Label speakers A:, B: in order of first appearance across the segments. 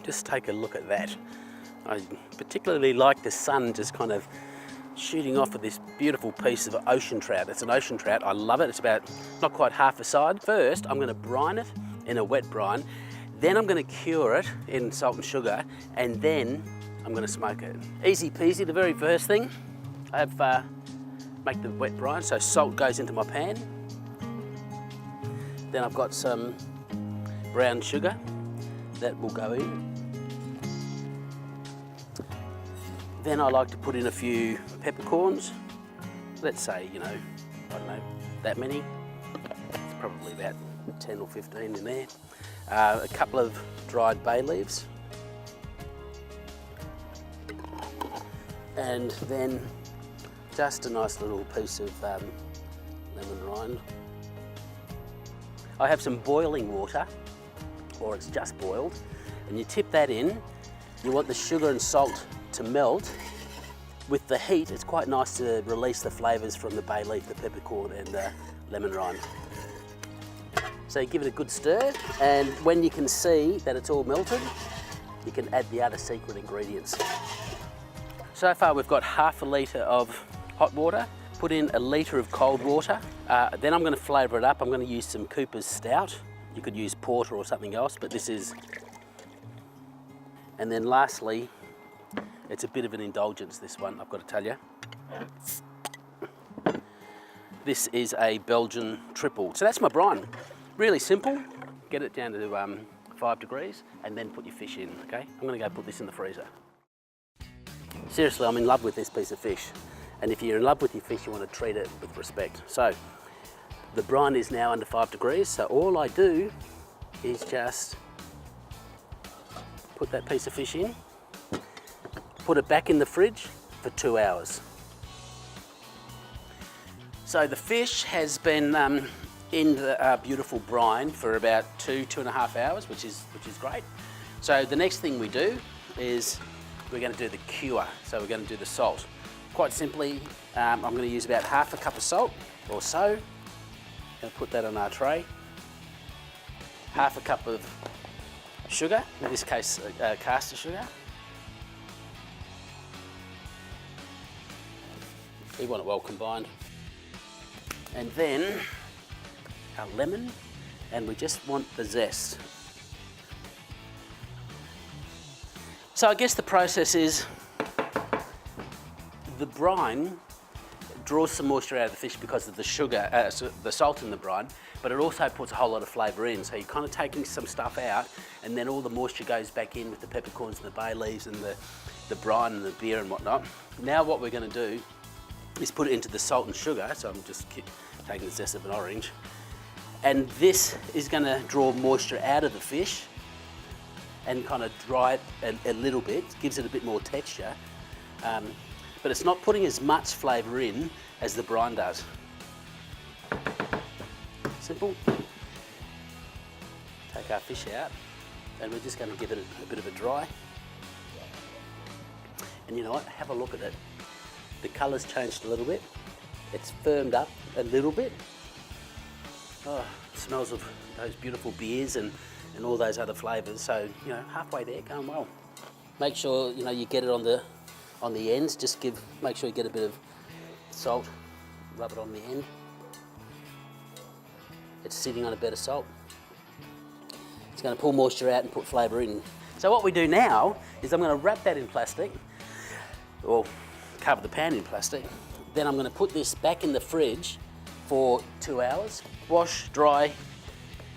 A: Just take a look at that. I particularly like the sun just kind of shooting off of this beautiful piece of ocean trout. It's an ocean trout, I love it. It's about not quite half a side. First, I'm gonna brine it in a wet brine, then I'm gonna cure it in salt and sugar, and then I'm gonna smoke it. Easy peasy, the very first thing, I have make the wet brine, so salt goes into my pan. Then I've got some brown sugar that will go in. Then I like to put in a few peppercorns. Let's say, I don't know, that many. It's probably about 10 or 15 in there. A couple of dried bay leaves. And then just a nice little piece of lemon rind. I have some boiling water, or it's just boiled, and you tip that in. You want the sugar and salt to melt. With the heat, it's quite nice to release the flavours from the bay leaf, the peppercorn and the lemon rind. So you give it a good stir, and when you can see that it's all melted, you can add the other secret ingredients. So far we've got half a litre of hot water, put in a litre of cold water, then I'm going to flavour it up. I'm going to use some Cooper's Stout. You could use porter or something else, but this is... And then lastly, it's a bit of an indulgence, this one, I've got to tell you. This is a Belgian triple. So that's my brine. Really simple. Get it down to 5 degrees and then put your fish in, okay? I'm going to go put this in the freezer. Seriously, I'm in love with this piece of fish. And if you're in love with your fish, you want to treat it with respect. So the brine is now under 5 degrees. So all I do is just put that piece of fish in, put it back in the fridge for 2 hours. So the fish has been in the beautiful brine for about 2.5 hours, which is great. So the next thing we do is we're going to do the cure. So we're going to do the salt. Quite simply, I'm going to use about half a cup of salt or so. I'm going to put that on our tray. Half a cup of sugar, in this case caster sugar. We want it well combined. And then our lemon, and we just want the zest. So I guess the process is the brine draws some moisture out of the fish because of the sugar, the salt in the brine, but it also puts a whole lot of flavour in. So you're kind of taking some stuff out, and then all the moisture goes back in with the peppercorns and the bay leaves and the brine and the beer and whatnot. Now what we're going to do is put it into the salt and sugar. So I'm just taking the zest of an orange. And this is going to draw moisture out of the fish and kind of dry it a little bit, gives it a bit more texture. But it's not putting as much flavour in as the brine does. Simple. Take our fish out, and we're just going to give it a bit of a dry. And you know what? Have a look at it. The colour's changed a little bit. It's firmed up a little bit. Oh, it smells of those beautiful beers and all those other flavours. So, halfway there, going well. Make sure, you get it on the ends. Just make sure you get a bit of salt, rub it on the end. It's sitting on a bed of salt. It's going to pull moisture out and put flavour in. So what we do now is I'm going to wrap that in plastic, or cover the pan in plastic. Then I'm going to put this back in the fridge for 2 hours. Wash, dry,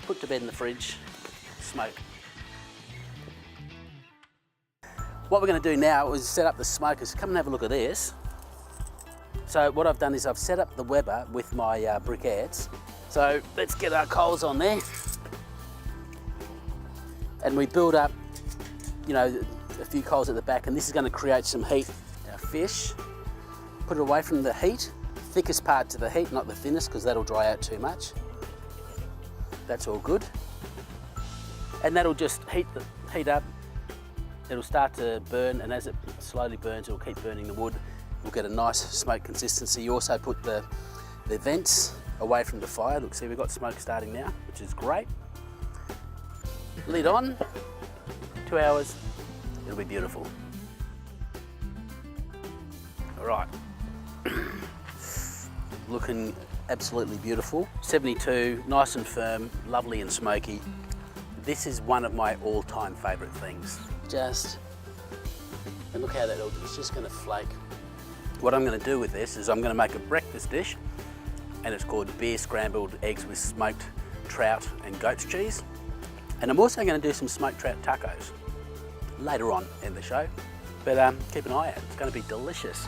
A: put to bed in the fridge, smoke. What we're going to do now is set up the smokers. Come and have a look at this. So what I've done is I've set up the Weber with my briquettes. So let's get our coals on there. And we build up, a few coals at the back, and this is going to create some heat. Our fish, put it away from the heat, thickest part to the heat, not the thinnest, because that'll dry out too much. That's all good. And that'll just heat up. It'll start to burn, and as it slowly burns, it'll keep burning the wood. We'll get a nice smoke consistency. You also put the vents away from the fire. Look, see, we've got smoke starting now, which is great. Lid on, 2 hours, it'll be beautiful. All right, looking absolutely beautiful. 72, nice and firm, lovely and smoky. This is one of my all-time favourite things. And look how it's just gonna flake. What I'm gonna do with this is I'm gonna make a breakfast dish, and it's called beer scrambled eggs with smoked trout and goat's cheese. And I'm also gonna do some smoked trout tacos later on in the show. But keep an eye out, it's gonna be delicious.